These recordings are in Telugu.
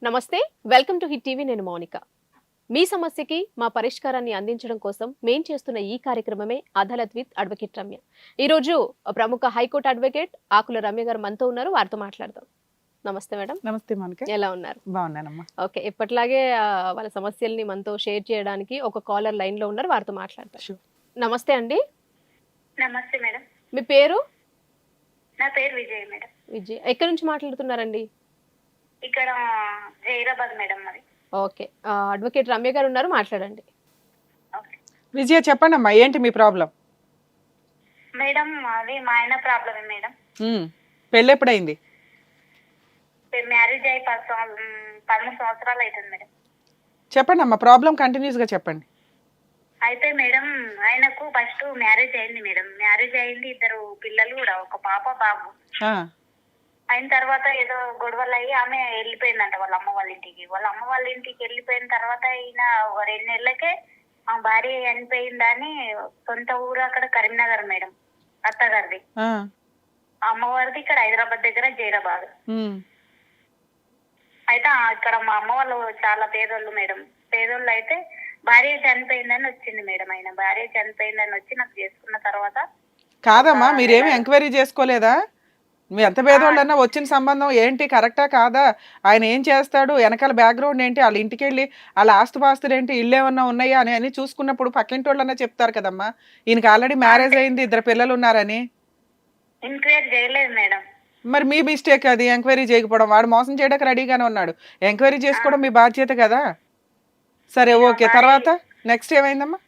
నమస్తే, వెల్కమ్ టు హిట్ టీవీ. నేను మౌనిక. మీ సమస్యకి మా పరిష్కారాన్ని అందించడం కోసం మేం చేస్తున్న ఈ కార్యక్రమమే అదాలత్ విత్ అడ్వకేట్ రమ్య. ఈరోజు ప్రముఖ హైకోర్టు అడ్వకేట్ ఆకుల రమ్య గారు మనతో ఉన్నారు. వారితో మాట్లాడదాం. నమస్తే మేడం. నమస్తే మౌనిక. ఎలా ఉన్నారు? బాగున్నానమ్మా. ఓకే, ఎప్పటిలాగే వాళ్ళ సమస్యల్ని మనతో షేర్ చేయడానికి ఒక కాలర్ లైన్ లో ఉన్నారు. వారితో మాట్లాడతాం. నమస్తే అండి. నమస్తే మేడం. మీ పేరు? నా పేరు విజయ్ మేడం. విజయ్, ఎక్కడి నుంచి మాట్లాడుతున్నారండి? ఇక్కడ జైరాబాద్ మేడం మరి. ఓకే, అడ్వకేట్ రమ్య గారు ఉన్నారు, మాట్లాడండి. ఓకే విజయ, చెప్పండి అమ్మా, ఏంటి మీ ప్రాబ్లం? మేడం, అది మా ఆయన ప్రాబ్లమే మేడం. పెళ్ళి ఎప్పుడైంది? మ్యారేజ్ అయ్యి 13 సంవత్సరాలు అవుతుంది మేడం. చెప్పండి అమ్మా, ప్రాబ్లం కంటిన్యూస్ గా చెప్పండి. అయితే మేడం, ఆయనకు ఫస్ట్ మ్యారేజ్ అయింది మేడం. మ్యారేజ్ అయింది, 2 పిల్లలు కూడా, ఒక పాప బాబు. ఆ, అయిన తర్వాత ఏదో గొడవలు అయ్యి ఆమె వెళ్ళిపోయిందంట వాళ్ళ అమ్మ వాళ్ళ ఇంటికి. వాళ్ళ అమ్మ వాళ్ళ ఇంటికి వెళ్ళిపోయిన తర్వాత ఈయన 2 నెలలకే ఆ భార్య చనిపోయిందని సొంత ఊరు అక్కడ కరీంనగర్ మేడం, అత్తగారిది. ఆ, అమ్మవారిది ఇక్కడ హైదరాబాద్ దగ్గర జైరాబాద్. ఉమ్, అయితే ఇక్కడ మా అమ్మ వాళ్ళు చాలా పేదోళ్ళు మేడం. పేదోళ్ళు అయితే భార్య చనిపోయిందని వచ్చింది మేడం. ఆయన భార్య చనిపోయిందని వచ్చి నాకు చేసుకున్న తర్వాత కాదమ్మా, మీరేమి ఎంక్వైరీ చేసుకోలేదా? మీ ఎంత పేదోళ్ళన్నా వచ్చిన సంబంధం ఏంటి, కరెక్టా కాదా, ఆయన ఏం చేస్తాడు, వెనకాల బ్యాక్గ్రౌండ్ ఏంటి, వాళ్ళ ఇంటికి వెళ్ళి వాళ్ళ ఆస్తుపాస్తులు ఏంటి, ఇల్లు ఏమన్నా ఉన్నాయా అని అని చూసుకున్నప్పుడు పక్కింటి వాళ్ళన్నా చెప్తారు కదమ్మా. ఈయనకి ఆల్రెడీ మ్యారేజ్ అయింది, 2 పిల్లలు ఉన్నారని. ఎంక్వైరీ చేయలేదు మేడం. మరి మీ మిస్టేక్ అది, ఎంక్వైరీ చేయకపోవడం. వాడు మోసం చేయడానికి రెడీగానే ఉన్నాడు, ఎంక్వైరీ చేసుకోవడం మీ బాధ్యత కదా. సరే, ఓకే, తర్వాత నెక్స్ట్ ఏమైందమ్మా?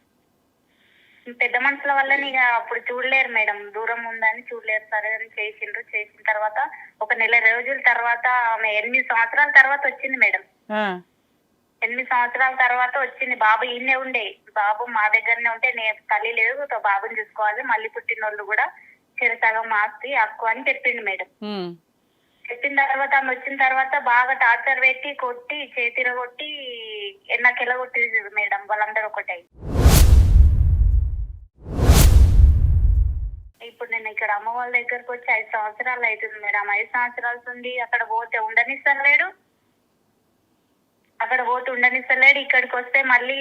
పెద్ద మనుషుల వల్ల ఇక అప్పుడు చూడలేరు మేడం, దూరం ఉందని చూడలేరు. సరే అని చేసిండ్రు. చేసిన తర్వాత ఒక 1 నెల రోజుల తర్వాత ఆమె 8 సంవత్సరాల తర్వాత వచ్చింది మేడం. ఆ, 8 సంవత్సరాల తర్వాత వచ్చింది. బాబు ఈయనే ఉండే, బాబు మా దగ్గరనే ఉంటే, నేను తల్లి లేదు, బాబుని చూసుకోవాలి, మళ్ళీ పుట్టినోళ్ళు కూడా చిరసగం ఆస్తి హక్కు అని చెప్పిండు మేడం. ఉమ్, చెప్పిన తర్వాత ఆమె వచ్చిన తర్వాత బాగా టార్చర్ పెట్టి కొట్టి చేతిర కొట్టి ఎన్నకెల కొట్టి మేడం, వాళ్ళందరూ ఒకటై. ఇప్పుడు నేను ఇక్కడ అమ్మ వాళ్ళ దగ్గరకు వచ్చి 5 సంవత్సరాలు అవుతుంది మేడం. 5 సంవత్సరాల నుండి అక్కడ పోతే ఉండనిస్తలేడు, అక్కడ పోతే ఉండనిస్తలేడు. ఇక్కడికి వస్తే మళ్ళీ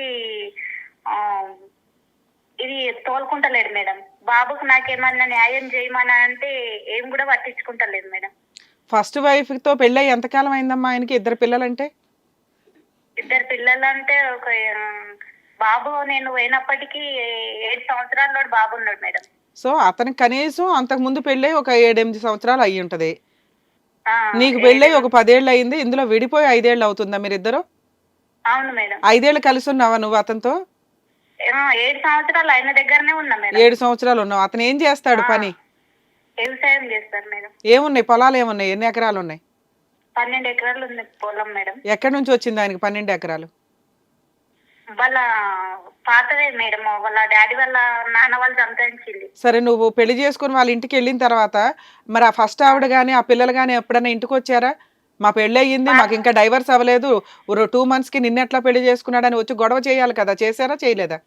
ఇది తోలుకుంటలేడు మేడం. బాబుకు నాకేమన్నా న్యాయం చేయమని అంటే ఏం కూడా పట్టించుకుంటలేదు మేడం. ఫస్ట్ వైఫ్ తో పెళ్ళి ఎంతకాలం అయిందమ్మా ఆయనకి? 2 పిల్లలంటే? 2 పిల్లలు అంటే ఒక బాబు నేను పోయినప్పటికీ 7 సంవత్సరాల్లో బాబు ఉన్నాడు మేడం. సో అతనికి కనీసం అంతకు ముందు పెళ్ళై ఒక 7-8 సంవత్సరాలు అయ్యి ఉంటది. ఆ, నీకు పెళ్ళై ఒక 10 ఏళ్ళు అయింది, ఇందులో విడిపోయి 5 ఏళ్ళు అవుతుందా మీరిద్దరు? అవును మేడం. 5 ఏళ్ళు కలిసి ఉన్నావా నువ్వు అతనితో? 7 సంవత్సరాలు ఆయన దగ్గరనే ఉన్నా మేడం. 7 సంవత్సరాలు ఉన్నావు. అతను ఏం చేస్తాడు పని? వ్యవసాయం చేస్తారు మేడం. ఏమున్నాయి, పొలాలు ఏమున్నాయి, ఎన్ని ఎకరాలు ఉన్నాయి? 12 ఎకరాలు ఉంది పొలం మేడం. ఎక్కడి నుంచి వచ్చింది ఆయనకి 12 ఎకరాలు? వాళ్ళ పాతదే మేడం, వాళ్ళ డాడీ వాళ్ళ నాన్న వాళ్ళు సంపాదించింది. సరే, నువ్వు పెళ్లి చేసుకుని వాళ్ళ ఇంటికి వెళ్ళిన తర్వాత మరి ఆ ఫస్ట్ ఆవిడ గానీ ఆ పిల్లలు గానీ ఎప్పుడైనా ఇంటికి వచ్చారా? మా పెళ్ళి అయ్యింది, మాకు ఇంకా డైవర్స్ అవ్వలేదు, 2 months కి నిన్నెట్లా పెళ్లి చేసుకున్నాడని వచ్చి గొడవ చేయాలి కదా, చేశారా చేయలేదా?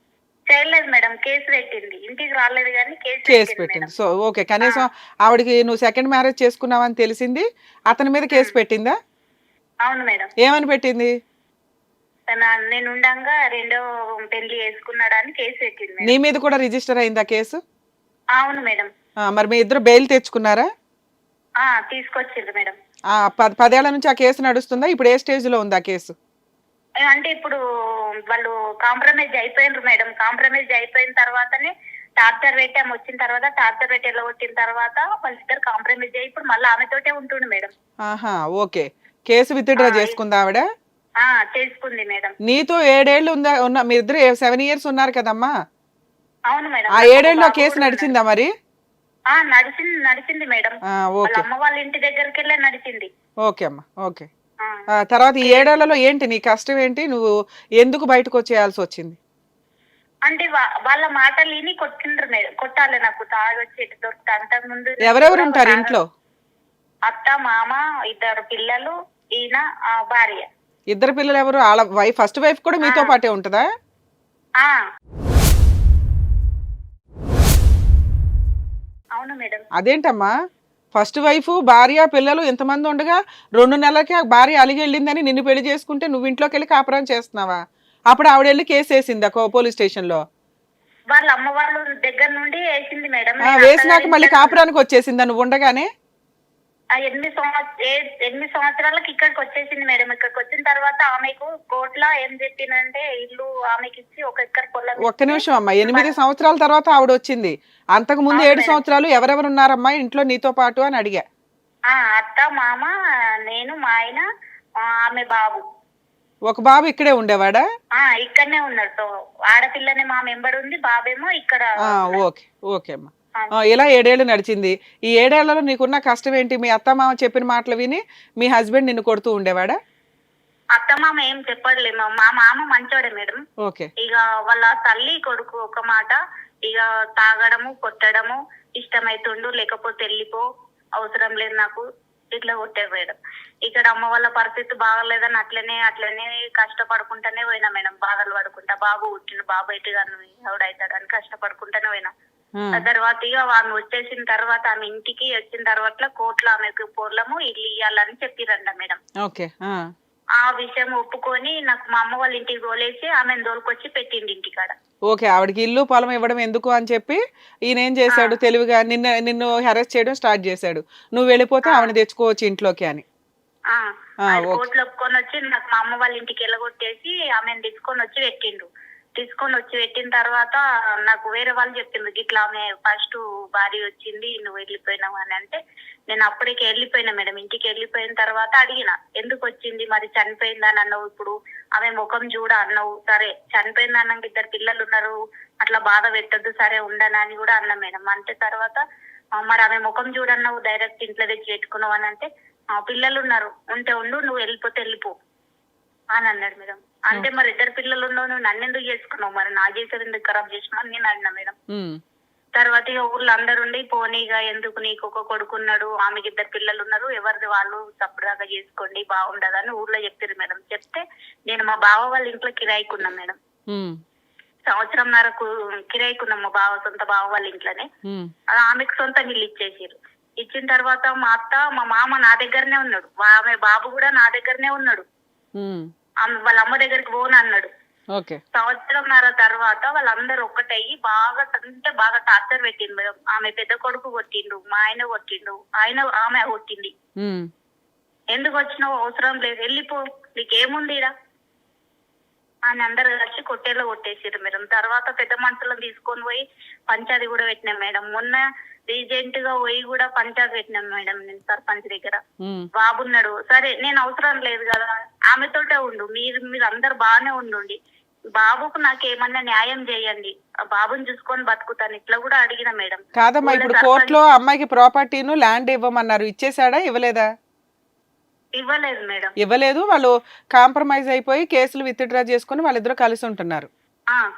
చేయలేదు మేడం, కేసు పెట్టింది. ఇంటికి రాలేదు కానీ కేసు పెట్టింది. సో ఓకే, కనీసం ఆవిడకి నువ్వు సెకండ్ మ్యారేజ్ చేసుకున్నావని తెలిసింది, అతని మీద కేసు పెట్టిందా? అవును మేడం. ఏమని పెట్టింది? నేను ఉండంగా 2వ పెళ్లి చేసుకున్నాడని కేసు పెట్టింది. నీ మీద కూడా రిజిస్టర్ అయిందా కేసు? అవును మేడం. మరి మీ ఇద్దరు బెయిల్ తెచ్చుకున్నారా? తీసుకొచ్చిండ్రు మేడం. 10 ఏళ్ల నుంచి ఆ కేసు నడుస్తుందా? ఇప్పుడు ఏ స్టేజ్ లో ఉంది ఆ కేసు? అంటే ఇప్పుడు వాళ్ళు కాంప్రమైజ్ అయిపోయినారు మేడం. కాంప్రమైజ్ అయిపోయిన తర్వాతనే టార్చర్ పెట్టి ఆమె వచ్చిన తర్వాత టార్చర్ పెట్టి ఎలా కొట్టిన తర్వాత వాళ్ళిద్దరు కాంప్రమైజ్ అయ్యి ఇప్పుడు మళ్ళీ ఆమెతోటే ఉంటుండు మేడం. ఆహా, ఓకే. కేసు విత్డ్రా చేసుకుందా ఆవిడ? చేసుకుంది మేడం. నీతో 7 ఏళ్ళు ఉన్న మీ ఇద్దరు 7 years ఉన్నారు కదమ్మా. అవును మేడం. ఆ 7 ఏళ్ళలో కేసు నడిచిందా మరి? నడిచింది మేడం. వాళ్ళ అమ్మ వాళ్ళ ఇంటి దగ్గరికి వెళ్ళే నడిచింది. ఓకే అమ్మా, ఓకే. తర్వాత ఈ 7 ఏళ్లలో ఏంటి నీ కష్టం ఏంటి? నువ్వు ఎందుకు బయటకు వచ్చేయాల్సి వచ్చింది? అంటే వాళ్ళ మాటలు విని కొట్టిండ్రు మేడం. కొట్టాలి నాకు తాగొచ్చి ఎటు దొరుకుతా. అంతకు ముందు ఎవరెవరు ఉంటారు ఇంట్లో? అత్త, మామ, 2 పిల్లలు, ఈయన భార్య. 2 పిల్లలు ఎవరు? వాళ్ళ వైఫ్, ఫస్ట్ వైఫ్ కూడా మీతో పాటే ఉంటుందా? అవును మేడం. అదేంటమ్మా, ఫస్ట్ వైఫ్ భార్య పిల్లలు ఇంతమంది ఉండగా 2 నెలలకి ఆ భార్య అలిగి వెళ్ళిందని నిన్ను పెళ్లి చేసుకుంటే నువ్వు ఇంట్లోకి వెళ్ళి కాపురం చేస్తున్నావా? అప్పుడు ఆవిడ వెళ్ళి కేసు వేసిందా పోలీస్ స్టేషన్ లో? వాళ్ళ అమ్మ వాళ్ళ దగ్గర నుండి వేసింది మేడం. వేసినాక మళ్ళీ కాపురానికి వచ్చేసిందా నువ్వు ఉండగానే? 8 సంవత్సరాలకు ఇక్కడికి వచ్చేసింది మేడం. ఇక్కడికి వచ్చిన తర్వాత ఆమెకు కోర్టులో ఏం చెప్పిందంటే ఇల్లు ఆమెకి ఇచ్చి 1 ఎకర్ పొలం. ఒక్క నిమిషం అమ్మా, 8 సంవత్సరాల తర్వాత ఆవిడ వచ్చింది. అంతకు ముందు 7 సంవత్సరాలు ఎవరెవరు ఉన్నారమ్మా ఇంట్లో నీతో పాటు అని అడిగా. అత్త, మామ, నేను, మా ఆయన, ఆమె బాబు. ఒక బాబు ఇక్కడే ఉండేవాడా? ఇక్కడనే ఉన్నాడు. ఆడపిల్లనే మా మెంబర్ ఉంది, బాబేమో ఇక్కడ. ఓకే ఓకే అమ్మా. ఇలా 7 ఏళ్ళు నడిచింది. ఈ 7 ఏళ్లలో నీకున్న కష్టం ఏంటి? మీ అత్త మామ చెప్పిన మాటలు విని మీ హస్బెండ్ నిన్ను కొడుతూ ఉండేవాడా? అత్త మామ ఏం చెప్పడలేము. మా మామ మంచోడే మేడం. ఓకే. ఇక వాళ్ళ తల్లి కొడుకు ఒక మాట, ఇక తాగడము, కొట్టడము, ఇష్టమైతుండు లేకపోతే వెళ్ళిపో, అవసరం లేదు నాకు, ఇట్లా కొట్టే మేడం. ఇక్కడ అమ్మ వాళ్ళ పరిస్థితి బాగలేదని అట్లనే కష్టపడుకుంటానే పోయినా మేడం. బాధలు పడుకుంటా, బాబు పుట్టిండు, బాబు ఎటుగాను ఎవడైతాడని కష్టపడుకుంటానే పోయినా. తర్వాత ఇక ఆమె వచ్చేసిన తర్వాత, ఆమె ఇంటికి వచ్చిన తర్వాత కోర్టులో ఆమెకు పొలము ఇల్లు ఇయ్యాలని చెప్పిరంట మేడం. ఓకే. ఆ విషయం ఒప్పుకొని నాకు మా అమ్మ వాళ్ళ ఇంటికి తోలేసి ఆమెను తోలుకొచ్చి పెట్టిండి ఇంటికాడ. ఓకే, ఆవిడకి ఇల్లు పొలం ఇవ్వడం ఎందుకు అని చెప్పి ఈయన ఏం చేశాడు తెలివిగా నిన్ను హెరాస్ చేయడం స్టార్ట్ చేశాడు. నువ్వు వెళ్ళిపోతే ఆవిడ తెచ్చుకోవచ్చు ఇంట్లోకి అని. కోర్టులో ఒప్పుకొని వచ్చి నాకు మా అమ్మ వాళ్ళ ఇంటికి వెళ్ళగొట్టేసి ఆమెను తీసుకొని వచ్చి పెట్టిన తర్వాత నాకు వేరే వాళ్ళు చెప్పిండ్రు, ఇట్లా ఆమె ఫస్ట్ భార్య వచ్చింది, నువ్వు వెళ్ళిపోయినావు అని అంటే నేను అప్పటికే వెళ్ళిపోయినా మేడం. ఇంటికి వెళ్ళిపోయిన తర్వాత అడిగిన, ఎందుకు వచ్చింది, మరి చనిపోయిందని అన్నావు, ఇప్పుడు ఆమె ముఖం చూడ అన్నావు, సరే చనిపోయింది అన్నాక 2 పిల్లలు ఉన్నారు, అట్లా బాధ పెట్టద్దు, సరే ఉండనని కూడా అన్నా మేడం. అంటే తర్వాత మరి ఆమె ముఖం చూడన్నావు, డైరెక్ట్ ఇంట్లో తెచ్చి పెట్టుకున్నావు అని అంటే, పిల్లలు ఉన్నారు, ఉంటే ఉండు, నువ్వు వెళ్ళిపోతే వెళ్ళిపో అని అన్నాడు మేడం. అంటే మరి 2 పిల్లలు ఉన్నావు, నువ్వు నన్ను ఎందుకు చేసుకున్నావు, మరి నా జీవితం ఎందుకు ఖరాబ్ చేసినావు అని నేను అడినా మేడం. తర్వాత ఇక ఊర్లో అందరుండి పోనీగా ఎందుకు, నీకు ఒక కొడుకున్నాడు, ఆమెకి 2 పిల్లలు ఉన్నారు, ఎవరిది వాళ్ళు తప్పుదాకా చేసుకోండి, బాగుండదని ఊర్లో చెప్పారు మేడం. చెప్తే నేను మా బావ వాళ్ళ ఇంట్లో కిరాయికున్నా మేడం. 1.5 సంవత్సరంన్నరకు కిరాయికున్నాం మా సొంత బావ వాళ్ళ ఇంట్లోనే. ఆమెకు సొంత ఇల్లు ఇచ్చేసారు. ఇచ్చిన తర్వాత మా అత్త మా మామ నా దగ్గరనే ఉన్నాడు, ఆమె బాబు కూడా నా దగ్గరనే ఉన్నాడు. వాళ్ళ అమ్మ దగ్గరికి పోను అన్నాడు. 1.5 సంవత్సరంన్నర తర్వాత వాళ్ళందరూ ఒక్కటయ్యి బాగా టార్చర్ పెట్టిండు మేడం. ఆమె పెద్ద కొడుకు కొట్టిండు, మా ఆయన కొట్టిండు, ఆమె కొట్టింది. ఎందుకు వచ్చినావు, అవసరం లేదు, వెళ్ళిపో, నీకేముంది ఇడా అని అందరు కలిసి కొట్టేలో కొట్టేసారు మేడం. తర్వాత పెద్ద మనుషులను తీసుకొని పోయి పంచాయతీ కూడా పెట్టినాం మేడం. మొన్న రీసెంట్ గా పోయి కూడా పంచాయతీ పెట్టినాం మేడం నేను సర్పంచ్ దగ్గర. బాబున్నాడు, సరే నేను అవసరం లేదు కదా, ఆమెతోటే ఉండు, మీరు అందరు బాగానే ఉండండి, బాబుకు నాకేమన్నా న్యాయం చేయండి, ఆ బాబుని చూసుకొని బతుకుతాను, ఇట్లా కూడా అడిగిన మేడం. కాదమ్మా, ఇప్పుడు కోర్టులో అమ్మాయికి ప్రాపర్టీను ల్యాండ్ ఇవ్వమన్నారు, ఇచ్చేసాడా ఇవ్వలేదా? ఇవ్వలేదు మేడం. ఇవ్వలేదు, వాళ్ళు కాంప్రమైజ్ అయిపోయి కేసులు విత్డ్రా చేసుకుని వాళ్ళిద్దరు కలిసి ఉంటున్నారు.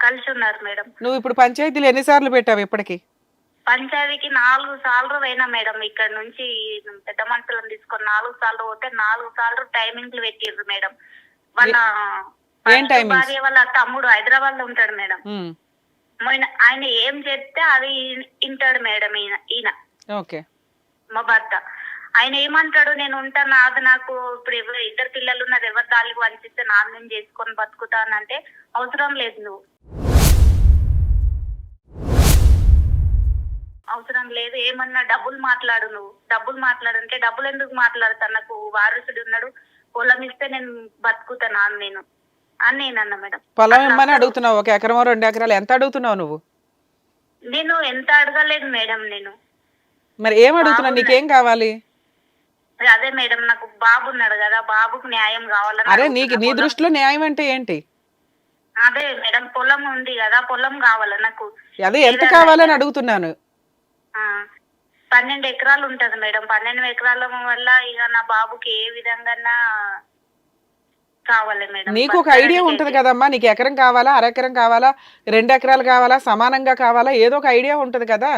కలిసి ఉన్నారు మేడం. నువ్వు ఇప్పుడు పంచాయతీలు ఎన్నిసార్లు పెట్టావు ఇప్పటికి? పంచాయతీకి 4 సార్లు పోయినా మేడం. ఇక్కడ నుంచి పెద్ద మనుషులను తీసుకొని 4 సార్లు పోతే 4 సార్లు టైమింగ్లు పెట్టిర్రు మేడం. వాళ్ళ భార్య వాళ్ళ తమ్ముడు హైదరాబాద్ లో ఉంటాడు మేడం. ఆయన ఏం చెప్తే అది వింటాడు మేడం. ఈయన మా భర్త ఆయన ఏమంటాడు, నేను ఉంటాను, అది నాకు ఇప్పుడు 2 పిల్లలు ఉన్నారు, ఎవరి దానికి వంచిస్తే నాన్న నేను చేసుకొని బతుకుతానంటే అవసరం లేదు, నువ్వు అవసరం లేదు, ఏమన్నా డబ్బులు మాట్లాడు, నువ్వు డబ్బులు మాట్లాడంటే డబ్బులు ఎందుకు మాట్లాడతాను, నాకు వారసుడు ఉన్నాడు, పొలం ఇస్తే నేను బతుకుతాను నేను అని నేను అన్నా మేడం. పొలం ఇమ్మని అడుగుతున్నావు, 1 ఎకరమో 2 ఎకరాలు ఎంత అడుగుతున్నావు నువ్వు? నేను ఎంత అడగలేదు మేడం. నేను మరి ఏం అడుగుతున్నావు, నీకేం కావాలి? అదే మేడం, నాకు బాబు ఉన్నాడు కదా, బాబుకు న్యాయం కావాలని. అరే నీ దృష్టిలో న్యాయం అంటే ఏంటి? అదే మేడం, పొలం ఉంది కదా, పొలం కావాలి నాకు. అదే ఎంత కావాలని అడుగుతున్నాను. 12 ఎకరాలు ఉంటది మేడం. 12 ఎకరాల వల్ల ఇక నా బాబుకి ఏ విధంగా కావాలి మేడం. నీకు ఒక ఐడియా ఉంటది కదమ్మా, నీకు ఎకరం కావాలా, 1/2 ఎకరం కావాలా, 2 ఎకరాలు కావాలా, సమానంగా కావాలా, ఏదో ఒక ఐడియా ఉంటది కదా.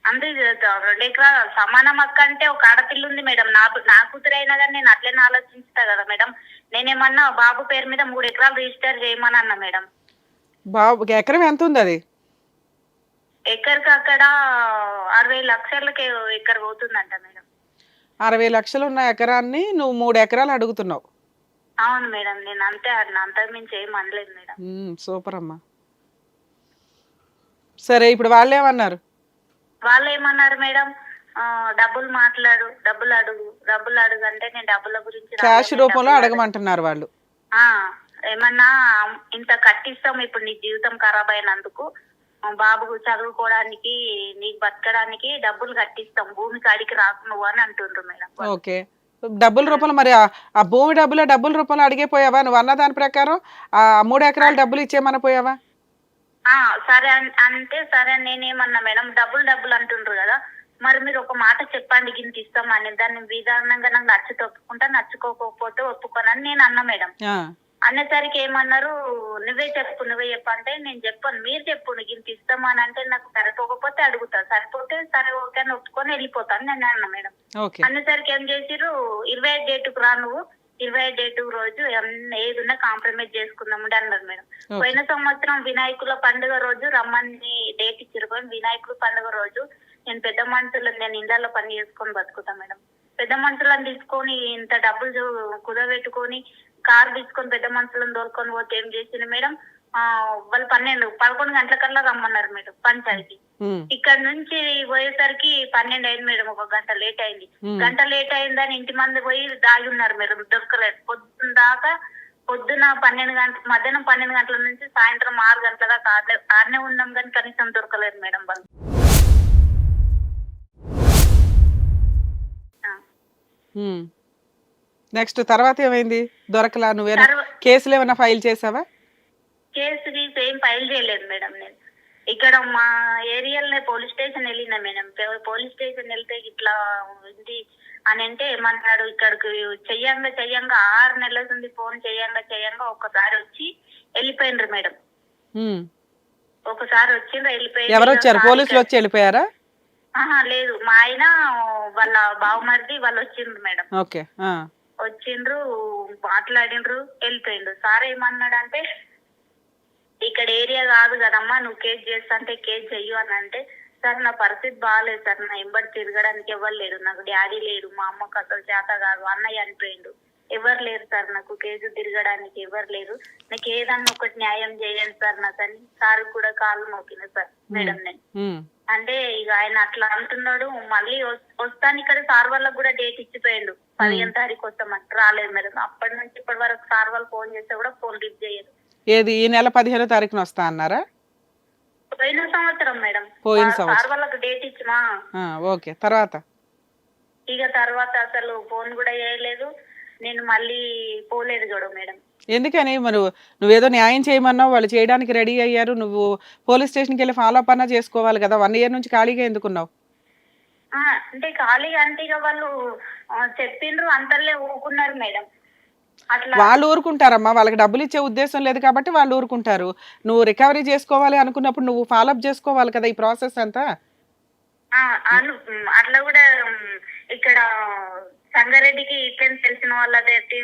అంటే 2 ఎకరాలు సమానం అక్క అంటే ఒక ఆడపిల్ల ఉంది మేడం, నా కూతురు అయినా కానీ నేను అట్లనే ఆలోచిస్తా కదా మేడం. నేనేమన్నా బాబు పేరు మీద 3 ఎకరాలు రిజిస్టర్ చేయమని అన్నా మేడం. బాబు ఎకరం ఎంత ఉంది? అది ఎకరికి అక్కడ 60 లక్షలకి ఎకర్ పోతుందంట మేడం. 60 లక్షలు ఉన్న ఎకరాన్ని నువ్వు 3 ఎకరాలు అడుగుతున్నావు. అవును మేడం, నేను అంతే అన్న, అంతకు మించి ఏం అనలేదు మేడం. సూపర్ అమ్మా. సరే ఇప్పుడు వాళ్ళు ఏమన్నారు? వాళ్ళు ఏమన్నారు మేడం, డబ్బులు మాట్లాడు, డబ్బులు అడుగు అంటే నేను డబ్బుల గురించి క్యాష్ రూపంలో అడగమంటున్నారు వాళ్ళు. ఏమన్నా ఇంత కట్టిస్తాం, ఇప్పుడు నీ జీవితం ఖరాబ్ అయినందుకు బాబుకు చదువుకోవడానికి నీకు బతకడానికి డబ్బులు కట్టిస్తాం, భూమి కాడికి రాకు నువ్వు అని అంటుండ్రు మేడం. ఓకే, డబ్బుల రూపంలో మరి ఆ భూమి డబ్బుల రూపంలో అడిగిపోయావా? నువ్వు అన్న దాని ప్రకారం ఆ 3 ఎకరాలు డబ్బులు ఇచ్చేయమని పోయావా? సరే అంటే సరే నేనేమన్నా మేడం, డబ్బులు అంటుండ్రు కదా, మరి మీరు ఒక మాట చెప్పండి గింత ఇస్తామని, దాన్ని విధానంగా నాకు నచ్చితే ఒప్పుకుంటా, నచ్చుకోకపోతే ఒప్పుకోనని నేను అన్నా మేడం. అనేసరికి ఏమన్నారు, నువ్వే చెప్పు అంటే నేను చెప్పాను, మీరు చెప్పు గింత ఇస్తామని అంటే నాకు సరిపోకపోతే అడుగుతా, సరిపోతే సరే ఓకే అని ఒప్పుకొని వెళ్ళిపోతాను నేను అన్నా మేడం. అనేసరికి ఏం చేసిరు, 25 డేటుకు రా నువ్వు, 25 డేటు రోజు ఏదున్నా కాంప్రమైజ్ చేసుకుందాం అన్నారు మేడం. పోయిన సంవత్సరం వినాయకుల పండుగ రోజు రమ్మని డేట్ ఇచ్చారు, వినాయకుల పండుగ రోజు నేను పెద్ద మనుషులను, నేను ఇళ్లలో పని చేసుకొని బతుకుతా మేడం. పెద్ద మనుషులను తీసుకొని ఇంత డబ్బులు కుదబెట్టుకొని కారు తీసుకొని పెద్ద మనుషులను దోలుకొని పోతే ఏం చేసింది మేడం, వాళ్ళు 11 గంటలకల్లా రమ్మన్నారు మేడం పంచాయతీ. ఇక్కడ నుంచి పోయేసరికి 12 అయింది మేడం, 1 గంట లేట్ అయింది. గంట లేట్ అయిందని ఇంటి మంది పోయి దాగి ఉన్నారు మేడం, దొరకలేదు. పొద్దున 12 గంటల, మధ్యాహ్నం 12 గంటల నుంచి సాయంత్రం 6 గంటల దాకా ఆడనే ఉన్నాం కానీ కనీసం దొరకలేదు మేడం వాళ్ళు. నెక్స్ట్ తర్వాత ఏమైంది? దొరకలా? నువ్వేనా కేసులు ఏమైనా ఫైల్ చేసావా? కేసు ఏం ఫైల్ చేయలేదు మేడం. నేను ఇక్కడ మా ఏరియాలో పోలీస్ స్టేషన్ వెళ్ళినా మేడం. పోలీస్ స్టేషన్ వెళ్తే ఇట్లా ఉంది అని అంటే ఏమన్నాడు, ఇక్కడికి చెయ్యంగా 6 నెలల నుండి ఫోన్ చెయ్యంగా ఒకసారి వచ్చి వెళ్ళిపోయినరు మేడం. ఒకసారి వచ్చిండ్రు వెళ్ళిపోయి. ఎవరు వచ్చారు? పోలీసులు వచ్చి వెళ్ళిపోయారా? లేదు, మా ఆయన వాళ్ళ బావమరిది వాళ్ళు వచ్చిండ్రు మేడం. ఓకే, వచ్చిండ్రు, మాట్లాడిండ్రు, వెళ్ళిపోయిండ్రు. సార్ ఏమన్నాడు అంటే, ఇక్కడ ఏరియా కాదు కదమ్మా, నువ్వు కేసు చేస్తా అంటే కేసు చెయ్యు అని అంటే, సార్ నా పరిస్థితి బాగాలేదు సార్, నా ఎంబడి తిరగడానికి ఎవరు లేరు, నాకు డాడీ లేడు, మా అమ్మకు అసలు చేత కాదు, అన్నయ్య చనిపోయిండు, ఎవరు లేరు సార్, నాకు కేసు తిరగడానికి ఎవరు లేరు, నాకు ఏదన్నా ఒకటి న్యాయం చేయండి సార్ నాకు అని సార్ కూడా కాళ్ళు నొక్కిన సార్ మేడం నేను. అంటే ఇక ఆయన అట్లా అంటున్నాడు. మళ్ళీ వస్తాను ఇక్కడ సార్ వాళ్ళకి కూడా డేట్ ఇచ్చిపోయిండు, 15వ తారీఖు వస్తామంట, రాలేదు మేడం. అప్పటి నుంచి ఇప్పటి వరకు సార్ వాళ్ళు ఫోన్ చేస్తే కూడా ఫోన్ లిఫ్ట్ చేయరు. ఏది ఈ నెల 15వ తారీఖున వస్తా అన్నారా? పోయిన సంవత్సరం మేడం, పోయిన సంవత్సరం సార్ వాళ్ళకి డేట్ ఇచ్చిమా. ఓకే, తర్వాత అసలు ఫోన్ కూడా చేయలేదు, నేను మళ్ళీ పోలేదు కూడా మేడం. ఎందుకని? మరి నువ్వేదో న్యాయం చేయమన్నావు, వాళ్ళు చేయడానికి రెడీ అయ్యారు, నువ్వు పోలీస్ స్టేషన్కి వెళ్ళి ఫాలో అప్ అన్నా చేసుకోవాలి కదా. 1 ఇయర్ నుంచి ఖాళీగా ఎందుకున్నావు? అంటే ఖాళీగా అంటే ఇక వాళ్ళు చెప్పిండ్రు అంతలే ఊరుకున్నారు మేడం. అట్లా వాళ్ళు ఊరుకుంటారమ్మా, వాళ్ళకి డబ్బులు ఇచ్చే ఉద్దేశం లేదు కాబట్టి వాళ్ళు ఊరుకుంటారు. నువ్వు రికవరీ చేసుకోవాలి అనుకున్నప్పుడు నువ్వు ఫాలో అప్ చేసుకోవాలి కదా ఈ ప్రాసెస్ అంతా. అట్లా కూడా ఇక్కడ సంగారెడ్డికి ఇట్లా తెలిసిన వాళ్ళది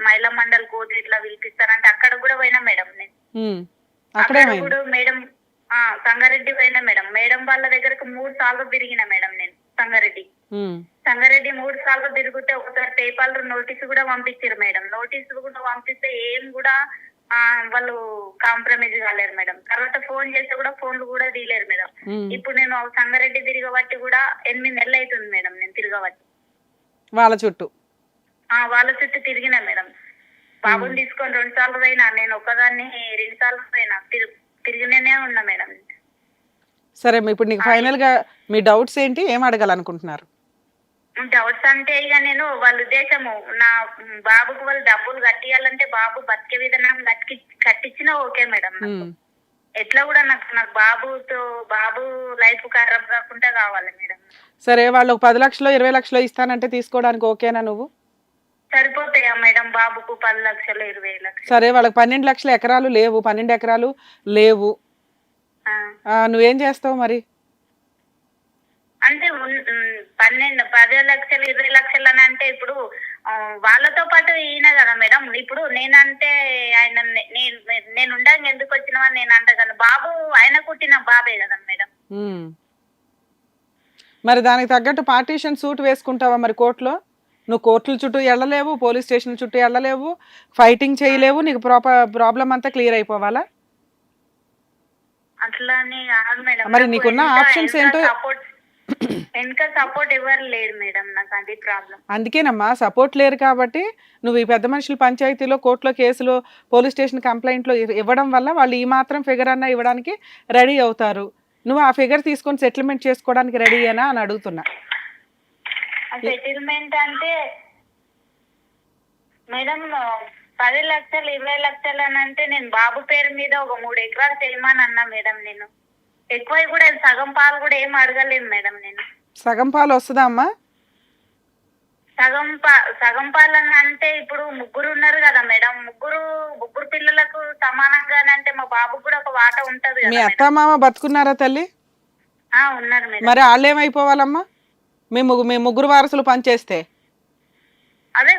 మహిళా మండలి కోర్టు ఇట్లా పిలిపిస్తారంటే అక్కడ కూడా పోయినా మేడం నేను. అక్కడ కూడా మేడం సంగారెడ్డి పోయినా మేడం. మేడం వాళ్ళ దగ్గరకు 3 సార్లు తిరిగిన మేడం నేను సంగారెడ్డి 3 సార్లు తిరిగితే ఒకసారి పేపర్ నోటీసు కూడా పంపించారు మేడం. నోటీసు కూడా పంపిస్తే ఏం కూడా వాళ్ళు కాంప్రమైజ్ కాలేరు మేడం. తర్వాత ఫోన్ చేస్తే కూడా ఫోన్లు కూడా తీయలేరు మేడం. ఇప్పుడు నేను సంగారెడ్డి తిరగబట్టి కూడా 8 నెలలు అవుతుంది మేడం నేను తిరగబట్టి. వాళ్ళ చుట్టూ తిరిగిన మేడం. బాబుని తీసుకొని 2 సార్లు పోయినా, నేను ఒకదాన్ని 2 సార్లు పోయినా, తిరిగినే ఉన్నా మేడం. సరే, ఇప్పుడు నీకు ఫైనల్ గా మీ డౌట్స్ ఏంటి, ఏం అడగాలనుకుంటున్నారు? డౌట్స్ అంటే ఇక నేను వాళ్ళ ఉద్దేశము, నా బాబుకు వాళ్ళు డబ్బులు కట్టియాలంటే బాబు బతికే విధానం కట్టించినా ఓకే మేడం. ఎట్లా కూడా నాకు బాబు లైఫ్ ఖరాబ్ కాకుండా కావాలి మేడం. సరే, వాళ్ళు 10 లక్షలు 20 లక్షలు ఇస్తానంటే తీసుకోవడానికి ఓకేనా నువ్వు? సరిపోతాయా మేడం బాబుకు 10 లక్షలు 20 లక్షలు? సరే, వాళ్ళకి 12 లక్షల ఎకరాలు లేవు, 12 ఎకరాలు లేవు, నువ్వేం చేస్తావు మరి? అంటే 10 లక్షలు 20 లక్షలు అని అంటే ఇప్పుడు వాళ్ళతో పాటు ఈయన కదా మేడం. ఇప్పుడు నేనంటే ఆయన నేను ఉండగా ఎందుకు వచ్చినావని నేను అంట కదా, బాబు ఆయన కుట్టిన బాబే కదా మేడం. ఉమ్. మరి దానికి తగ్గట్టు పార్టీషన్ సూట్ వేసుకుంటావా మరి కోర్టులో? నువ్వు కోర్టుల చుట్టూ వెళ్ళలేవు, పోలీస్ స్టేషన్ చుట్టూ వెళ్ళలేవు, ఫైటింగ్ చేయలేవు, నీకు ప్రాబ్లం అంతా క్లియర్ అయిపోవాలా? అట్లానే కాదు మేడం, మరి నాకు నీకున్న వెనక- ఆప్షన్స్ వెనక ఏంటో. సపోర్ట్ వెనక సపోర్ట్ ఎవరు లేరు మేడం, నాకు అది ప్రాబ్లం. అందుకేనమ్మా సపోర్ట్ లేరు కాబట్టి నువ్వు ఈ పెద్ద మనుషుల పంచాయతీలో, కోర్టులో కేసులో, పోలీస్ స్టేషన్ కంప్లైంట్లో ఇవ్వడం వల్ల వాళ్ళు ఈ మాత్రం ఫిగర్ అన్నా ఇవ్వడానికి రెడీ అవుతారు. నువ్వు ఆ ఫిగర్ తీసుకొని సెటిల్మెంట్ చేసుకోవడానికి రెడీయేనా అని అడుగుతున్నా. సెటిల్మెంట్ అంటే మేడం 10 లక్షలు 20 లక్షలు అని అంటే నేను బాబు పేరు మీద ఒక 3 ఎకరాలు చేయమని అన్నా మేడం. నేను ఎక్కువ కూడా సగం పాలు కూడా ఏం అడగలేను మేడం. నేను సగం పాలు వస్తుందా అమ్మా? సగం పాలు అని అంటే ఇప్పుడు ముగ్గురు ఉన్నారు కదా మేడం, ముగ్గురు పిల్లలకు సమానంగానంటే మా బాబుకు కూడా ఒక వాట ఉంటది మీ కదా అత్త మామ బతుకున్నారా తల్లి? మేడం. ఉన్నారు మేడం. మరి వాళ్ళు ఏమైపోవాలమ్మా? మీ ముగ్గురు వారసులు పనిచేస్తే? అదే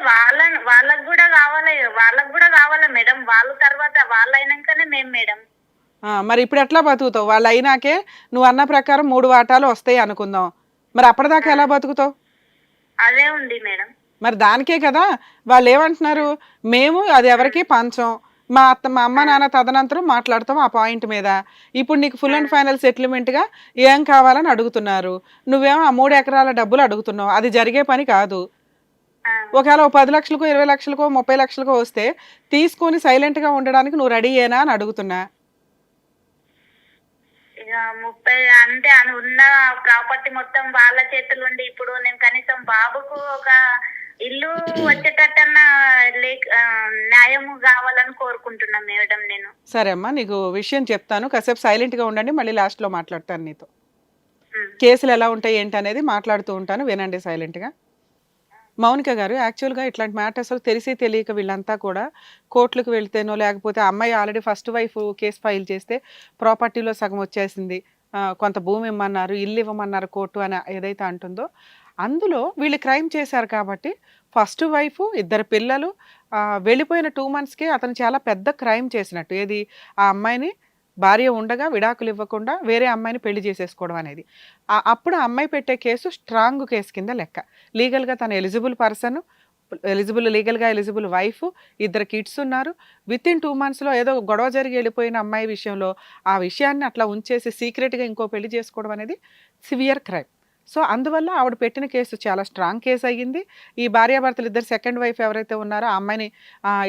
వాళ్ళకు కూడా కావాలి మేడం. వాళ్ళ తర్వాత వాళ్ళు అయినాకనే మేము మేడం. మరి ఇప్పుడు ఎట్లా బతుకుతావు? వాళ్ళు అయినాకే నువ్వు అన్న ప్రకారం 3 వాటాలు వస్తాయి అనుకుందాం, మరి అప్పటిదాకా ఎలా బతుకుతావు? అదే ఉంది మేడం. మరి దానికే కదా వాళ్ళు ఏమంటున్నారు, మేము అది ఎవరికి పంచం, మా అమ్మ నాన్న తదనంతరం మాట్లాడతాం ఆ పాయింట్ మీద. ఇప్పుడు నీకు ఫుల్ అండ్ ఫైనల్ సెటిల్మెంట్గా ఏం కావాలని అడుగుతున్నారు, నువ్వేమో ఆ 3 ఎకరాల డబ్బులు అడుగుతున్నావు. అది జరిగే పని కాదు. ఒకవేళ 10 లక్షలకో 20 లక్షలకో 30 లక్షలకో వస్తే తీసుకొని సైలెంట్గా ఉండడానికి నువ్వు రెడీయేనా అని అడుగుతున్నా. ఇక 30 అంటే అని ఉన్న ప్రాపర్టీ మొత్తం వాళ్ళ చేతులు ఉండి ఇప్పుడు నేను కనీసం బాబుకు ఒక ఇల్లు వచ్చేటట్టన్నా న్యాయం కావాలని కోరుకుంటున్నా మేడం నేను. సరే అమ్మా, నీకు విషయం చెప్తాను, కాసేపు సైలెంట్గా ఉండండి, మళ్ళీ లాస్ట్లో మాట్లాడతాను నీతో. కేసులు ఎలా ఉంటాయి ఏంటి అనేది మాట్లాడుతూ ఉంటాను, వినండి సైలెంట్గా. మౌనిక గారు, యాక్చువల్గా ఇట్లాంటి మ్యాటర్స్ తెలిసి తెలియక వీళ్ళంతా కూడా కోర్టులకు వెళ్తేనో, లేకపోతే అమ్మాయి already first wife case file చేస్తే ప్రాపర్టీలో సగం వచ్చేసింది, కొంత భూమి ఇవ్వమన్నారు, ఇల్లు ఇవ్వమన్నారు కోర్టు అని ఏదైతే అంటుందో, అందులో వీళ్ళు క్రైమ్ చేశారు కాబట్టి ఫస్ట్ వైఫ్ 2 పిల్లలు వెళ్ళిపోయిన 2 monthsకే అతను చాలా పెద్ద క్రైమ్ చేసినట్టు. ఏది, ఆ అమ్మాయిని భార్య ఉండగా విడాకులు ఇవ్వకుండా వేరే అమ్మాయిని పెళ్లి చేసేసుకోవడం అనేది. అప్పుడు ఆ అమ్మాయి పెట్టే కేసు స్ట్రాంగ్ కేసు కింద లెక్క. లీగల్గా తను ఎలిజిబుల్ పర్సన్, లీగల్గా ఎలిజిబుల్ వైఫ్, 2 kids ఉన్నారు. వితిన్ 2 monthsలో ఏదో గొడవ జరిగి వెళ్ళిపోయిన అమ్మాయి విషయంలో ఆ విషయాన్ని అట్లా ఉంచేసి సీక్రెట్గా ఇంకో పెళ్లి చేసుకోవడం అనేది సివియర్ క్రైమ్. సో అందువల్ల ఆవిడ పెట్టిన కేసు చాలా స్ట్రాంగ్ కేసు అయ్యింది. ఈ భార్యాభర్తలు 2 సెకండ్ వైఫ్ ఎవరైతే ఉన్నారో ఆ అమ్మాయిని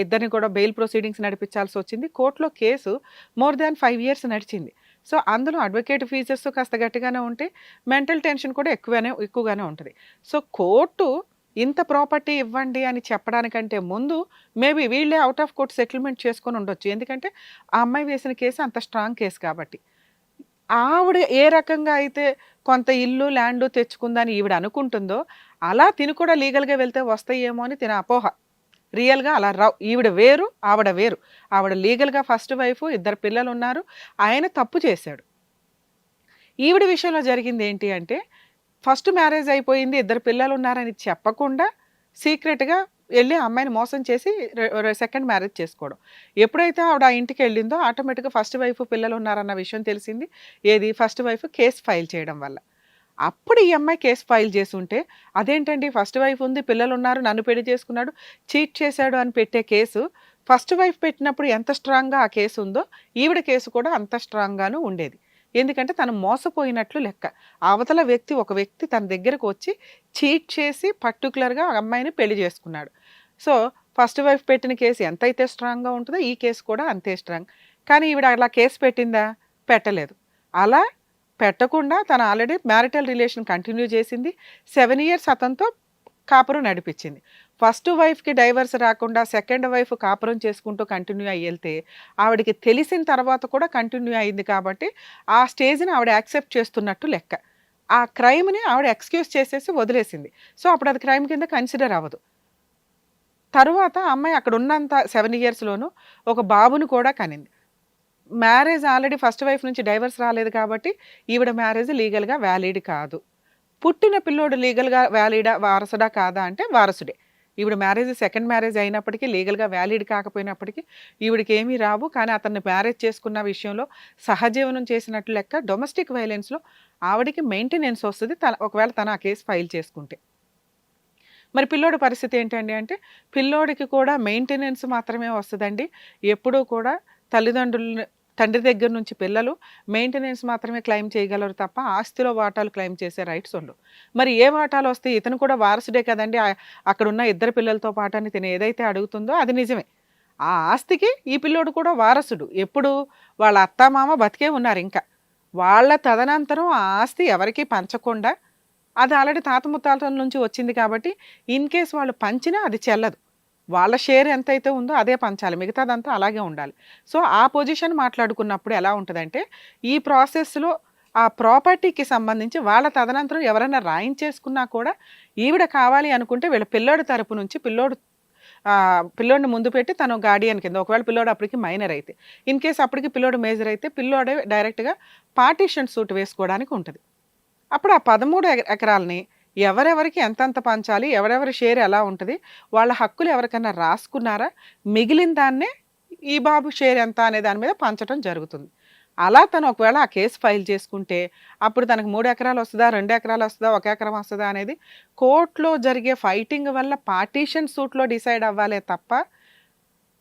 ఇద్దరిని కూడా బెయిల్ ప్రొసీడింగ్స్ నడిపించాల్సి వచ్చింది. కోర్టులో కేసు మోర్ దాన్ 5 years నడిచింది. సో అందులో అడ్వకేట్ ఫీజెస్ కాస్త గట్టిగానే ఉంటే మెంటల్ టెన్షన్ కూడా ఎక్కువగానే ఉంటుంది. సో కోర్టు ఇంత ప్రాపర్టీ ఇవ్వండి అని చెప్పడానికంటే ముందు మేబీ వీళ్ళే అవుట్ ఆఫ్ కోర్ట్ సెటిల్మెంట్ చేసుకొని ఉండొచ్చు. ఎందుకంటే ఆ అమ్మాయి వేసిన కేసు అంత స్ట్రాంగ్ కేసు కాబట్టి. ఆవిడ ఏ రకంగా అయితే కొంత ఇల్లు ల్యాండ్ తెచ్చుకుందని ఈవిడ అనుకుంటుందో అలా తిను కూడా లీగల్గా వెళ్తే వస్తాయేమో అని తిన అపోహ. రియల్గా అలా రావు. ఈవిడ వేరు, ఆవిడ వేరు. ఆవిడ లీగల్గా ఫస్ట్ వైఫ్, 2 పిల్లలు ఉన్నారు, ఆయన తప్పు చేశాడు. ఈవిడ విషయంలో జరిగింది ఏంటి అంటే, ఫస్ట్ మ్యారేజ్ అయిపోయింది, 2 పిల్లలు ఉన్నారని చెప్పకుండా సీక్రెట్గా వెళ్ళి అమ్మాయిని మోసం చేసి సెకండ్ మ్యారేజ్ చేసుకోవడం. ఎప్పుడైతే ఆవిడ ఆ ఇంటికి వెళ్ళిందో ఆటోమేటిక్గా ఫస్ట్ వైఫ్ పిల్లలు ఉన్నారన్న విషయం తెలిసింది. ఏది, ఫస్ట్ వైఫ్ కేసు ఫైల్ చేయడం వల్ల. అప్పుడు ఈ అమ్మాయి కేసు ఫైల్ చేసి ఉంటే అదేంటండి ఫస్ట్ వైఫ్ ఉంది, పిల్లలు ఉన్నారు, నన్ను పెళ్లి చేసుకున్నాడు, చీట్ చేశాడు అని పెట్టే కేసు ఫస్ట్ వైఫ్ పెట్టినప్పుడు ఎంత స్ట్రాంగ్గా ఆ కేసు ఉందో ఈవిడ కేసు కూడా అంత స్ట్రాంగ్గాను ఉండేది. ఎందుకంటే తను మోసపోయినట్లు లెక్క. అవతల ఒక వ్యక్తి తన దగ్గరకు వచ్చి చీట్ చేసి పర్టికులర్గా ఆ అమ్మాయిని పెళ్లి చేసుకున్నాడు. సో ఫస్ట్ వైఫ్ పెట్టిన కేసు ఎంతైతే స్ట్రాంగ్గా ఉంటుందో ఈ కేసు కూడా అంతే స్ట్రాంగ్. కానీ ఈవిడ అలా కేసు పెట్టిందా? పెట్టలేదు. అలా పెట్టకుండా తను ఆల్రెడీ మ్యారిటల్ రిలేషన్ కంటిన్యూ చేసింది. 7 years అతనితో కాపురం నడిపించింది. ఫస్ట్ వైఫ్కి డైవర్స్ రాకుండా సెకండ్ వైఫ్ కాపురం చేసుకుంటూ కంటిన్యూ అయ్యి వెళ్తే ఆవిడకి తెలిసిన తర్వాత కూడా కంటిన్యూ అయింది కాబట్టి ఆ స్టేజ్ని ఆవిడ యాక్సెప్ట్ చేస్తున్నట్టు లెక్క. ఆ క్రైమ్ని ఆవిడ ఎక్స్క్యూజ్ చేసేసి వదిలేసింది. సో అప్పుడు అది క్రైమ్ కింద కన్సిడర్ అవ్వదు. తరువాత అమ్మాయి అక్కడ ఉన్నంత 7 yearsలోనూ ఒక బాబును కూడా కనింది. మ్యారేజ్ ఆల్రెడీ ఫస్ట్ వైఫ్ నుంచి డైవర్స్ రాలేదు కాబట్టి ఈవిడ మ్యారేజ్ లీగల్గా వ్యాలిడ్ కాదు. పుట్టిన పిల్లోడు లీగల్గా వ్యాలిడా, వారసుడా కాదా అంటే వారసుడే. ఈవిడ మ్యారేజ్ సెకండ్ మ్యారేజ్ అయినప్పటికీ లీగల్గా వ్యాలిడ్ కాకపోయినప్పటికీ ఈవిడికి ఏమీ రావు. కానీ అతన్ని మ్యారేజ్ చేసుకున్న విషయంలో సహజీవనం చేసినట్లు లెక్క. డొమెస్టిక్ వైలెన్స్లో ఆవిడికి మెయింటెనెన్స్ వస్తుంది ఒకవేళ తను ఆ కేసు ఫైల్ చేసుకుంటే. మరి పిల్లోడి పరిస్థితి ఏంటండి అంటే పిల్లోడికి కూడా మెయింటెనెన్స్ మాత్రమే వస్తుందండి. ఎప్పుడూ కూడా తండ్రి దగ్గర నుంచి పిల్లలు మెయింటెనెన్స్ మాత్రమే క్లెయిమ్ చేయగలరు తప్ప ఆస్తిలో వాటాలు క్లెయిమ్ చేసే రైట్స్ ఉండవు. మరి ఏ వాటాలు వస్తే ఇతను కూడా వారసుడే కదండి, అక్కడ ఉన్న ఇద్దరు పిల్లలతో పాటు అని తిని ఏదైతే అడుగుతుందో అది నిజమే. ఆ ఆస్తికి ఈ పిల్లోడు కూడా వారసుడు. ఎప్పుడు వాళ్ళ అత్తామామ బతికే ఉన్నారు, ఇంకా వాళ్ళ తదనంతరం ఆ ఆస్తి ఎవరికీ పంచకుండా అది ఆల్రెడీ తాత ముత్తాతల నుంచి వచ్చింది కాబట్టి ఇన్ కేస్ వాళ్ళు పంచినా అది చెల్లదు. వాళ్ళ షేర్ ఎంతైతే ఉందో అదే పంచాలి, మిగతాదంతా అలాగే ఉండాలి. సో ఆ పొజిషన్ మాట్లాడుకున్నప్పుడు ఎలా ఉంటుందంటే ఈ ప్రాసెస్లో ఆ ప్రాపర్టీకి సంబంధించి వాళ్ళ తదనంతరం ఎవరైనా రాయించేసుకున్నా కూడా ఈవిడ కావాలి అనుకుంటే వీళ్ళ పిల్లోడి తరపు నుంచి పిల్లోడిని ముందు పెట్టి తను గార్డియన్ కింద, ఒకవేళ పిల్లోడు అప్పటికి మైనర్ అయితే, ఇన్ కేస్ అప్పటికి పిల్లోడు మేజర్ అయితే పిల్లోడే డైరెక్ట్గా పార్టీషన్ సూట్ వేసుకోవడానికి ఉంటుంది. అప్పుడు ఆ 13 ఎకరాలని ఎవరెవరికి ఎంతంత పంచాలి, ఎవరెవరి షేర్ ఎలా ఉంటుంది, వాళ్ళ హక్కులు ఎవరికైనా రాసుకున్నారా, మిగిలిన దాన్నే ఈ బాబు షేర్ ఎంత అనే దాని మీద పంచడం జరుగుతుంది. అలా తను ఒకవేళ ఆ కేసు ఫైల్ చేసుకుంటే అప్పుడు తనకు 3 ఎకరాలు వస్తుందా, 2 ఎకరాలు వస్తుందా, 1 ఎకరం వస్తుందా అనేది కోర్టులో జరిగే ఫైటింగ్ వల్ల పార్టీషన్ సూట్లో డిసైడ్ అవ్వాలే తప్ప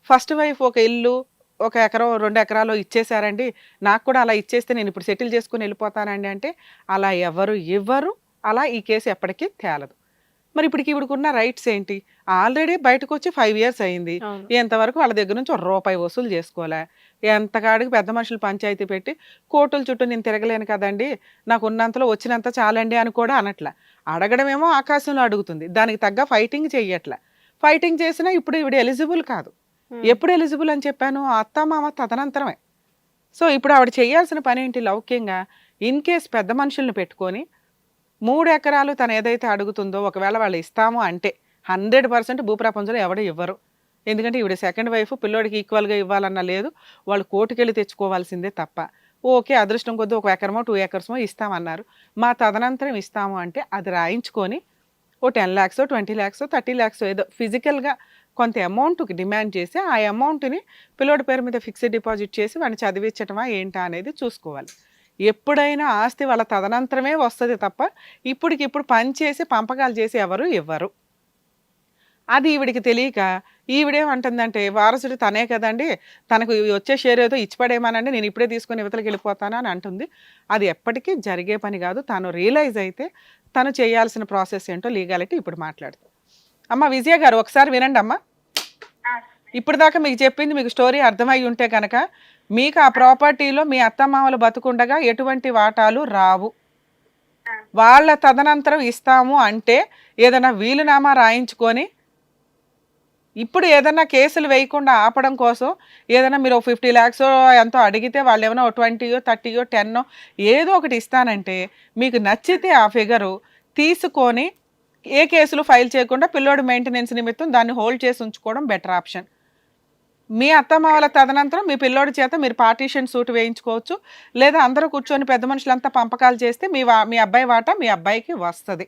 ఫస్ట్ వైఫ్ ఒక ఇల్లు 1 ఎకరం 2 ఎకరాలు ఇచ్చేసారండి, నాకు కూడా అలా ఇచ్చేస్తే నేను ఇప్పుడు సెటిల్ చేసుకుని వెళ్ళిపోతానండి అంటే అలా ఎవరు ఇవ్వరు. అలా ఈ కేసు ఎప్పటికీ తేలదు. మరి ఇప్పటికి ఇవిడుకున్న రైట్స్ ఏంటి? ఆల్రెడీ బయటకు వచ్చి 5 years అయింది. ఎంతవరకు వాళ్ళ దగ్గర నుంచి ₹1 వసూలు చేసుకోలే. ఎంతకాడికి పెద్ద మనుషులు పంచాయతీ పెట్టి కోర్టుల చుట్టూ నేను తిరగలేను కదండి, నాకు ఉన్నంతలో వచ్చినంత చాలండి అని కూడా అనట్లా. అడగడమేమో ఆకాశంలో అడుగుతుంది, దానికి తగ్గ ఫైటింగ్ చెయ్యట్లా. ఫైటింగ్ చేసినా ఇప్పుడు ఇవిడ ఎలిజిబుల్ కాదు. ఎప్పుడు ఎలిజిబుల్ అని చెప్పాను? అత్తమామ తదనంతరమే. సో ఇప్పుడు ఆవిడ చేయాల్సిన పని ఏంటి? లౌక్యంగా ఇన్ కేస్ పెద్ద మనుషుల్ని పెట్టుకొని 3 ఎకరాలు తను ఏదైతే అడుగుతుందో ఒకవేళ వాళ్ళు ఇస్తాము అంటే 100% భూప్రపంచంలో ఎవరు ఇవ్వరు. ఎందుకంటే ఈవిడ సెకండ్ వైఫ్, పిల్లోడికి ఈక్వల్గా ఇవ్వాలన్నా లేదు, వాళ్ళు కోర్టుకెళ్ళి తెచ్చుకోవాల్సిందే తప్ప. ఓకే అదృష్టం కొద్ది 1 ఎకరమో 2 acres ఇస్తామన్నారు, మా తదనంతరం ఇస్తాము అంటే అది రాయించుకొని ఓ 10 lakhs 20 lakhs 30 lakhs ఏదో ఫిజికల్గా కొంత అమౌంట్కి డిమాండ్ చేసి ఆ అమౌంట్ని పిల్లోడి పేరు మీద ఫిక్స్డ్ డిపాజిట్ చేసి వాడిని చదివించటమా ఏంటా అనేది చూసుకోవాలి. ఎప్పుడైనా ఆస్తి వాళ్ళ తదనంతరమే వస్తుంది తప్ప ఇప్పటికిప్పుడు పని చేసి పంపకాలు చేసి ఎవరు ఇవ్వరు. అది ఈవిడికి తెలియక ఈవిడేమంటుందంటే వారసుడు తనే కదండి, తనకు వచ్చే షేర్ ఏదో ఇచ్చిపడేమానండి, నేను ఇప్పుడే తీసుకొని యువతలకు వెళ్ళిపోతాను అని అంటుంది. అది ఎప్పటికీ జరిగే పని కాదు. తను రియలైజ్ అయితే తను చేయాల్సిన ప్రాసెస్ ఏంటో లీగాలిటీ ఇప్పుడు మాట్లాడుతుంది. అమ్మ విజయ గారు ఒకసారి వినండి అమ్మా. ఇప్పుడు దాకా మీకు చెప్పింది మీకు స్టోరీ అర్థమై ఉంటే కనుక మీకు ఆ ప్రాపర్టీలో మీ అత్తమామలు బతుకుండగా ఎటువంటి వాటాలు రావు. వాళ్ళ తదనంతరం ఇస్తాము అంటే ఏదైనా వీలునామా రాయించుకొని ఇప్పుడు ఏదైనా కేసులు వేయకుండా ఆపడం కోసం ఏదైనా మీరు 50 lakhs ఎంతో అడిగితే వాళ్ళు ఏమైనా 20 30 10 ఏదో ఒకటి ఇస్తానంటే మీకు నచ్చితే ఆ ఫిగరు తీసుకొని ఏ కేసులు ఫైల్ చేయకుండా పిల్లోడి మెయింటెనెన్స్ నిమిత్తం దాన్ని హోల్డ్ చేసి ఉంచుకోవడం బెటర్ ఆప్షన్. మీ అత్తమామల తదనంతరం మీ పిల్లోడి చేత మీరు పార్టీషన్ సూట్ వేయించుకోవచ్చు, లేదా అందరూ కూర్చొని పెద్ద మనుషులంతా పంపకాలు చేస్తే మీ అబ్బాయి వాటా మీ అబ్బాయికి వస్తుంది.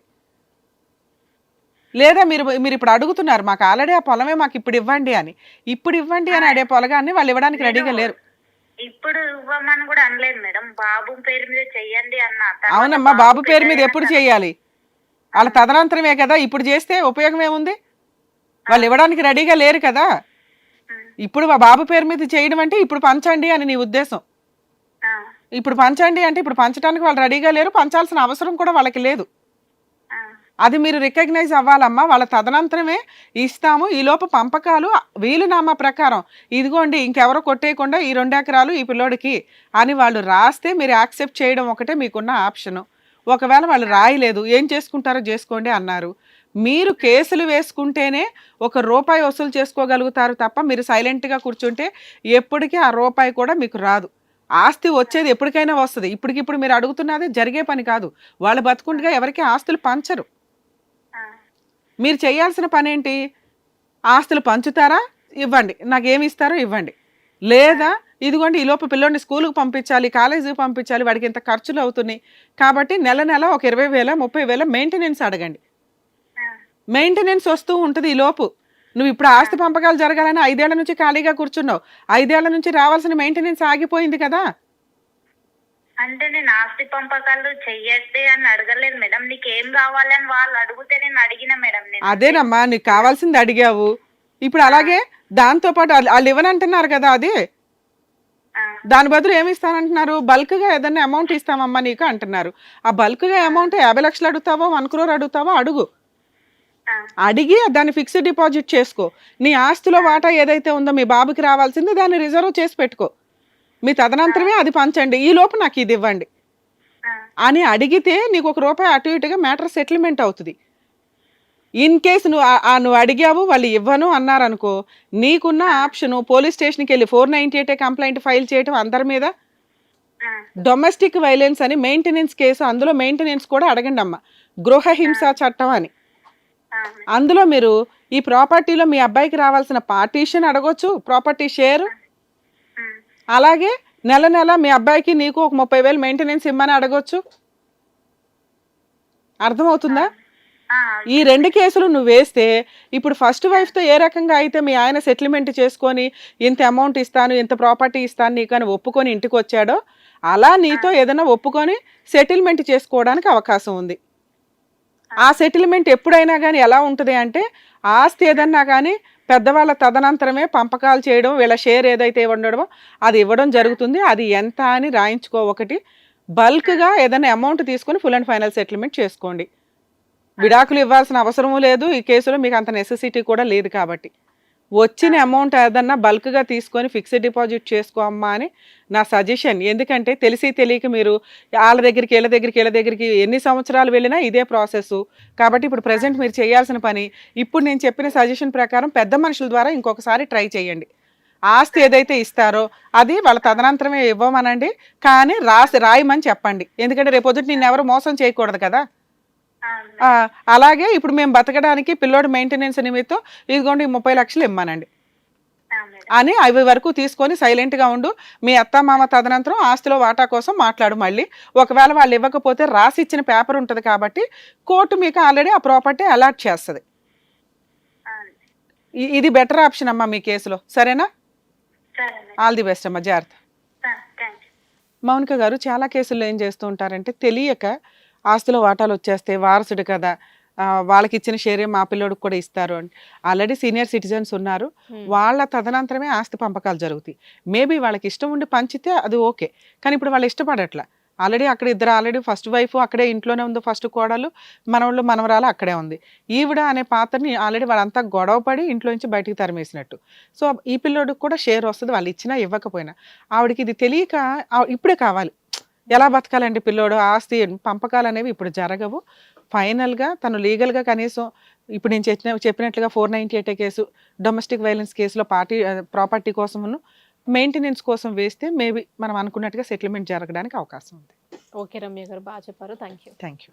లేదా మీరు ఇప్పుడు అడుగుతున్నారు మాకు ఆల్రెడీ ఆ పొలమే మాకు ఇప్పుడు ఇవ్వండి అని అడే పొలగాన్ని వాళ్ళు ఇవ్వడానికి రెడీగా లేరు. ఇప్పుడు ఇవ్వమని కూడా అనలేదు మేడం, బాబు పేరు మీద చెయ్యండి అన్న. అవునమ్మా, బాబు పేరు మీద ఎప్పుడు చేయాలి? వాళ్ళ తదనంతరమే కదా, ఇప్పుడు చేస్తే ఉపయోగం ఏముంది? వాళ్ళు ఇవ్వడానికి రెడీగా లేరు కదా. ఇప్పుడు మా బాబు పేరు మీద చేయడం అంటే ఇప్పుడు పంచండి అని నీ ఉద్దేశం. ఇప్పుడు పంచండి అంటే ఇప్పుడు పంచడానికి వాళ్ళు రెడీగా లేరు, పంచాల్సిన అవసరం కూడా వాళ్ళకి లేదు. అది మీరు రికగ్నైజ్ అవ్వాలమ్మా. వాళ్ళ తదనంతరమే ఇస్తాము, ఈలోపు పంపకాలు వీలునామా ప్రకారం ఇదిగోండి ఇంకెవరో కొట్టేయకుండా ఈ 2 ఎకరాలు ఈ పిల్లోడికి అని వాళ్ళు రాస్తే మీరు యాక్సెప్ట్ చేయడం ఒకటే మీకున్న ఆప్షను. ఒకవేళ వాళ్ళు రాయలేదు, ఏం చేసుకుంటారో చేసుకోండి అన్నారు. మీరు కేసులు వేసుకుంటేనే ₹1 వసూలు చేసుకోగలుగుతారు తప్ప మీరు సైలెంట్గా కూర్చుంటే ఎప్పటికీ ఆ రూపాయి కూడా మీకు రాదు. ఆస్తి వచ్చేది ఎప్పటికైనా వస్తుంది. ఇప్పటికిప్పుడు మీరు అడుగుతున్నది జరిగే పని కాదు. వాళ్ళు బతుకుండగా ఎవరికి ఆస్తులు పంచరు. మీరు చేయాల్సిన పని ఏంటి? ఆస్తులు పంచుతారా ఇవ్వండి, నాకేమి ఇస్తారో ఇవ్వండి, లేదా ఇదిగోండి ఈలోపు పిల్లోడిని స్కూల్కి పంపించాలి, కాలేజీకి పంపించాలి, వాడికి ఇంత ఖర్చులు అవుతున్నాయి కాబట్టి నెల నెల ఒక 20,000 30,000 మెయింటెనెన్స్ అడగండి. మెయింటెనెన్స్ వస్తూ ఉంటుంది ఈ లోపు. నువ్వు ఇప్పుడు ఆస్తి పంపకాలు జరగాలని 5 ఏళ్ల నుంచి ఖాళీగా కూర్చున్నావు. 5 ఏళ్ల నుంచి రావాల్సిన మెయింటెనెన్స్ ఆగిపోయింది కదా. అంటే నేను ఆస్తి పంపకాలు చెయ్యట్టే అని అడగలేదు మేడం. నీకు ఏం కావాలని వాళ్ళు అడిగితే నేను అడిగిన మేడం. నేను అదేనమ్మా, నీకు కావాల్సింది అడిగావు. ఇప్పుడు అలాగే దాంతో పాటు వాళ్ళు ఇవ్వనంటున్నారు కదా, అది ఆ, దాని బదులు ఏమి ఇస్తానంటున్నారు? బల్క్ గా ఏదైనా అమౌంట్ ఇస్తామమ్మా నీకు అంటున్నారు. ఆ బల్క్ గా అమౌంట్ 50 లక్షలు అడుగుతావో 1 crore అడుగుతావో అడుగు. ఆ, అడిగి దాన్ని ఫిక్స్డ్ డిపాజిట్ చేసుకో. నీ ఆస్తిలో వాటా ఏదైతే ఉందో మీ బాబుకి రావాల్సింది దాన్ని రిజర్వ్ చేసి పెట్టుకో. మీ తదనంతరమే అది పంచండి, ఈ లోపు నాకు ఇది ఇవ్వండి ఆ, అని అడిగితే నీకు ₹1 అటు ఇటుగా మ్యాటర్ సెటిల్మెంట్ అవుతుంది. ఇన్ కేసు నువ్వు అడిగావు వాళ్ళు ఇవ్వను అన్నారనుకో, నీకున్న ఆప్షన్ పోలీస్ స్టేషన్కి వెళ్ళి 498 కంప్లైంట్ ఫైల్ చేయటం అందరి మీద. ఆ, డొమెస్టిక్ వైలెన్స్ అని మెయింటెనెన్స్ కేసు, అందులో మెయింటెనెన్స్ కూడా అడగండి అమ్మ. గృహ హింస చట్టం అని, ఆ, అందులో మీరు ఈ ప్రాపర్టీలో మీ అబ్బాయికి రావాల్సిన పార్టీషన్ అడగొచ్చు, ప్రాపర్టీ షేర్. ఉమ్, అలాగే నెల నెల మీ అబ్బాయికి నీకు ఒక 30,000 మెయింటెనెన్స్ ఇమ్మని అడగొచ్చు. అర్థమవుతుందా? ఆ, ఈ 2 కేసులు నువ్వు వేస్తే ఇప్పుడు ఫస్ట్ వైఫ్తో ఏ రకంగా అయితే మీ ఆయన సెటిల్మెంట్ చేసుకొని ఇంత అమౌంట్ ఇస్తాను, ఇంత ప్రాపర్టీ ఇస్తాను నీకు అని ఒప్పుకొని ఇంటికి వచ్చాడో, అలా నీతో ఏదైనా ఒప్పుకొని సెటిల్మెంట్ చేసుకోవడానికి అవకాశం ఉంది. ఆ సెటిల్మెంట్ ఎప్పుడైనా కానీ ఎలా ఉంటుంది అంటే, ఆస్తి ఏదన్నా కానీ పెద్దవాళ్ళ తదనంతరమే పంపకాలు చేయడం, వీళ్ళ షేర్ ఏదైతే ఉండడమో అది ఇవ్వడం జరుగుతుంది. అది ఎంత అని రాయించుకో ఒకటి. బల్క్గా ఏదైనా అమౌంట్ తీసుకొని ఫుల్ అండ్ ఫైనల్ సెటిల్మెంట్ చేసుకోండి. విడాకులు ఇవ్వాల్సిన అవసరము లేదు ఈ కేసులో, మీకు అంత నెసెసిటీ కూడా లేదు కాబట్టి. వచ్చిన అమౌంట్ ఏదన్నా బల్క్గా తీసుకొని ఫిక్స్డ్ డిపాజిట్ చేసుకో అమ్మా అని నా సజెషన్. ఎందుకంటే తెలిసి తెలియక మీరు వాళ్ళ దగ్గరికి వీళ్ళ దగ్గరికి ఎన్ని సంవత్సరాలు వెళ్ళినా ఇదే ప్రాసెస్. కాబట్టి ఇప్పుడు ప్రజెంట్ మీరు చేయాల్సిన పని, ఇప్పుడు నేను చెప్పిన సజెషన్ ప్రకారం పెద్ద మనుషుల ద్వారా ఇంకొకసారి ట్రై చేయండి. ఆస్తి ఏదైతే ఇస్తారో అది వాళ్ళ తదనంతరమే ఇవ్వమనండి, కానీ రాయమని చెప్పండి. ఎందుకంటే రేపొద్దుట నిన్ను ఎవరు మోసం చేయకూడదు కదా. ఆ, అలాగే ఇప్పుడు మేము బతకడానికి పిల్లోడు మెయింటెనెన్స్ నిమిత్తం ఇదిగోండి 30 లక్షలు ఇమ్మనండి ఆ, మేడం. అని అవి వరకు తీసుకొని సైలెంట్గా ఉండు. మీ అత్త మామ తదనంతరం ఆస్తిలో వాటా కోసం మాట్లాడు. మళ్ళీ ఒకవేళ వాళ్ళు ఇవ్వకపోతే రాసి ఇచ్చిన పేపర్ ఉంటుంది కాబట్టి కోర్టు మీకు ఆల్రెడీ ఆ ప్రాపర్టీ అలాట్ చేస్తుంది. ఆ, ఇది బెటర్ ఆప్షన్ అమ్మా మీ కేసులో. సరేనా? సరే మేడం. ఆల్ ది బెస్ట్ అమ్మా, జాగ్రత్త. Thank you. మౌనిక గారు, చాలా కేసుల్లో ఏం చేస్తూ ఉంటారంటే తెలియక ఆస్తిలో వాటాలు వచ్చేస్తే వారసుడు కదా, వాళ్ళకి ఇచ్చిన షేరే మా పిల్లోడికి కూడా ఇస్తారు అని ఆల్రెడీ సీనియర్ సిటిజన్స్ ఉన్నారు. వాళ్ళ తదనంతరమే ఆస్తి పంపకాలు జరుగుతాయి. మేబీ వాళ్ళకి ఇష్టం ఉండి పంచితే అది ఓకే, కానీ ఇప్పుడు వాళ్ళు ఇష్టపడట్లా. ఆల్రెడీ అక్కడ ఇద్దరు, ఆల్రెడీ ఫస్ట్ వైఫ్ అక్కడే ఇంట్లోనే ఉంది, ఫస్ట్ కోడలు, మనవాళ్ళు మనవరాలు అక్కడే ఉంది. ఈవిడ అనే పాత్రని ఆల్రెడీ వాళ్ళంతా గొడవపడి ఇంట్లో నుంచి బయటికి తరిమేసినట్టు. సో ఈ పిల్లోడికి కూడా షేర్ వస్తుంది, వాళ్ళు ఇచ్చినా ఇవ్వకపోయినా. ఆవిడకి ఇది తెలియక ఇప్పుడే కావాలి. ఎలా బతకాలండి పిల్లోడు? ఆస్తి పంపకాలు అనేవి ఇప్పుడు జరగవు. ఫైనల్గా తను లీగల్గా కనీసం ఇప్పుడు నేను చెప్పినట్లుగా 498 కేసు, డొమెస్టిక్ వైలెన్స్ కేసులో ప్రాపర్టీ కోసమును మెయింటెనెన్స్ కోసం వేస్తే మేబీ మనం అనుకున్నట్టుగా సెటిల్మెంట్ జరగడానికి అవకాశం ఉంది. ఓకే రమ్య గారు, బాగా చెప్పారు. Thank you. Thank you.